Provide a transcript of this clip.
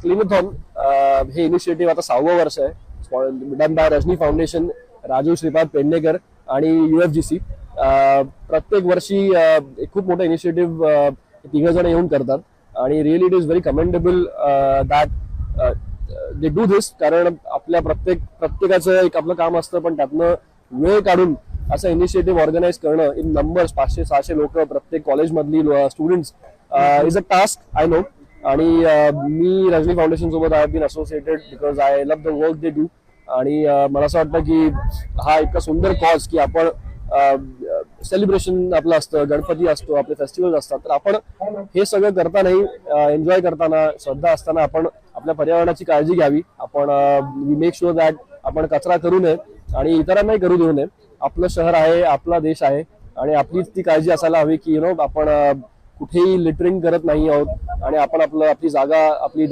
क्लिनथॉन हे इनिशिएटिव्ह आता 6वं वर्ष आहे, done by Rajani foundation, Raju Shripad Pednekar आणि UFGC. प्रत्येक वर्षी एक खूप मोठा इनिशिएटिव्ह तिघ जण येऊन करतात आणि really it is very commendable that they do this. कारण प्रत्येकाचं एक आपलं काम असतं, पण त्यातनं वेळ काढून असं इनिशिएटिव्ह ऑर्गनाईज करणं इन नंबर्स 500-600 लोक प्रत्येक कॉलेजमधली students is a task I know. आणि मी रजनी फाउंडेशन सोबत I have been associated because I love the work they do. आणि मला असं वाटतं की हा इतका सुंदर कॉज की आपण सेलिब्रेशन आपलं असतं, गणपती असतो, आपले फेस्टिवल्स असतात, तर आपण हे सगळं करतानाही एन्जॉय करताना श्रद्धा असताना आपण आपल्या पर्यावरणाची काळजी घ्यावी. आपण वी मेक शुअर दॅट आपण कचरा करू नये आणि इतरांनाही करू देऊ नये. आपलं शहर आहे, आपला देश आहे आणि आपलीच ती काळजी असायला हवी की आपण कुठेही लिटरिंग करत नाही आहोत आणि आपण आपली जागा आपली